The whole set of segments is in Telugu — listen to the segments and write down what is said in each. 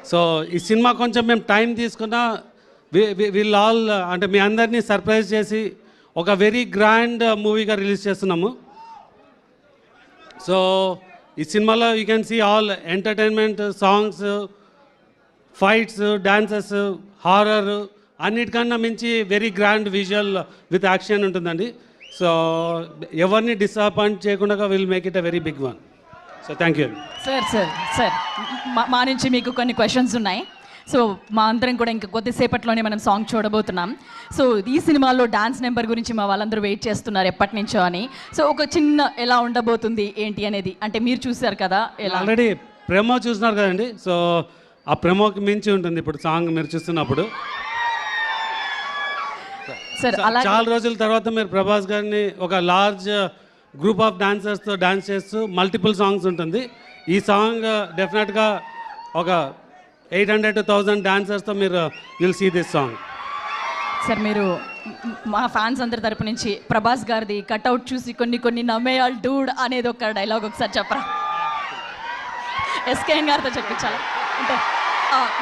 సో ఈ సినిమా కొంచెం మేము టైం తీసుకున్నా వీళ్ళు ఆల్ అంటే మీ అందరినీ సర్ప్రైజ్ చేసి ఒక వెరీ గ్రాండ్ మూవీగా రిలీజ్ చేస్తున్నాము. సో ఈ సినిమాలో you can see all entertainment, songs, fights, dances, horror అన్నిటికన్నా మించి very grand visual with action ఉంటుందండి. సో ఎవరిని డిసప్పాయింట్ చేయకుండా will make it a very big one. So thank you. Sir మా నుంచి మీకు కొన్ని క్వశ్చన్స్ ఉన్నాయి. సో మా అందరం కూడా ఇంకా కొద్దిసేపట్లోనే మనం సాంగ్ చూడబోతున్నాం. సో ఈ సినిమాలో డాన్స్ నెంబర్ గురించి మా వాళ్ళందరూ వెయిట్ చేస్తున్నారు ఎప్పటి నుంచో అని. సో ఒక చిన్న ఎలా ఉండబోతుంది ఏంటి అనేది, అంటే మీరు చూసారు కదా, ఎలా ఆల్రెడీ ప్రెమో చూస్తున్నారు కదండి. సో ఆ ప్రెమోకి మించి ఉంటుంది ఇప్పుడు సాంగ్ మీరు చూస్తున్నప్పుడు. సార్ అలా చాలా రోజుల తర్వాత మీరు ప్రభాస్ గారిని ఒక లార్జ్ గ్రూప్ ఆఫ్ డాన్సర్స్తో డాన్స్ చేస్తూ మల్టిపుల్ సాంగ్స్ ఉంటుంది. ఈ సాంగ్ డెఫినెట్గా ఒక 800 to 1000 డాన్సర్స్తో మీరు will see this song. Sir మీరు మా ఫ్యాన్స్ అందరి తరపు నుంచి ప్రభాస్ గారిది కట్అవుట్ చూసి కొన్ని నమ్మేయాల్ డూడ్ అనేది ఒక డైలాగ్ ఒకసారి చెప్పరా? ఎస్కేఎన్ గారితో చెప్పించాలి అంటే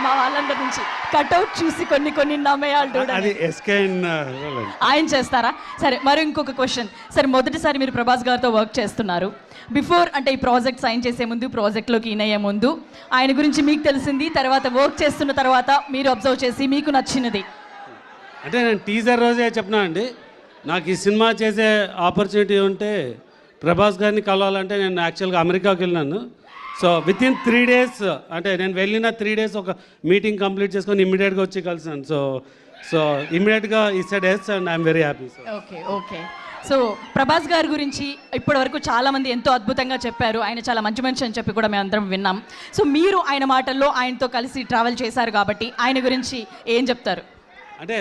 మా వాళ్ళందరి నుంచి కట్అవుట్ చూసి కొన్ని నమ్మేయాల్ డూడ్ అది ఎస్కేఎన్ ఆయన చేస్తారా? సరే, మరి ఇంకొక క్వశ్చన్ సార్, మొదటిసారి మీరు ప్రభాస్ గారితో వర్క్ చేస్తున్నారు. బిఫోర్ అంటే ఈ ప్రాజెక్ట్ సైన్ చేసే ముందు, ప్రాజెక్ట్లోకి ఇన్ అయ్యే ముందు ఆయన గురించి మీకు తెలిసింది, తర్వాత వర్క్ చేస్తున్న తర్వాత మీరు అబ్జర్వ్ చేసి మీకు నచ్చినది అంటే నేను టీజర్ రోజే చెప్పినా అండి, నాకు ఈ సినిమా చేసే ఆపర్చునిటీ ఉంటే ప్రభాస్ గారిని కలవాలంటే నేను యాక్చువల్గా అమెరికాకి వెళ్ళినాను. సో విత్ ఇన్ 3 days అంటే నేను వెళ్ళిన 3 days ఒక మీటింగ్ కంప్లీట్ చేసుకొని ఇమ్మీడియట్గా వచ్చి కలిసాను. సో ఇమ్మీడియట్గా ఈ said yes and I'm very happy. Okay. So Prabhas గారి గురించి ఇప్పటి వరకు చాలామంది ఎంతో అద్భుతంగా చెప్పారు. ఆయన చాలా మంచి మనిషి అని చెప్పి కూడా మేము అందరం విన్నాం. సో మీరు ఆయన మాటల్లో ఆయనతో కలిసి ట్రావెల్ చేశారు కాబట్టి ఆయన గురించి ఏం చెప్తారు? అంటే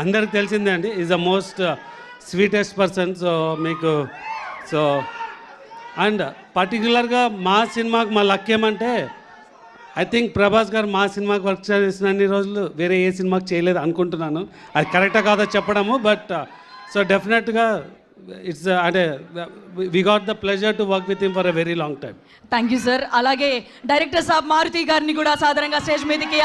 అందరికి తెలిసిందే అండి, is the most sweetest person. So మీకు సో అండ్ పర్టికులర్గా మా సినిమాకి మా లక్ ఏమంటే ఐ థింక్ ప్రభాస్ గారు మా సినిమాకి వర్క్ చేసిన అన్ని రోజులు వేరే ఏ సినిమాకి చేయలేదు అనుకుంటున్నాను. అది కరెక్టా కాదో చెప్పడము, బట్ సో డెఫినెట్గా ఇట్స్ అంటే we got the pleasure to work with him for a very long time. Thank you sir. అలాగే డైరెక్టర్ సాబ్ మారుతి గారిని కూడా సాధారణంగా స్టేజ్ మీదకి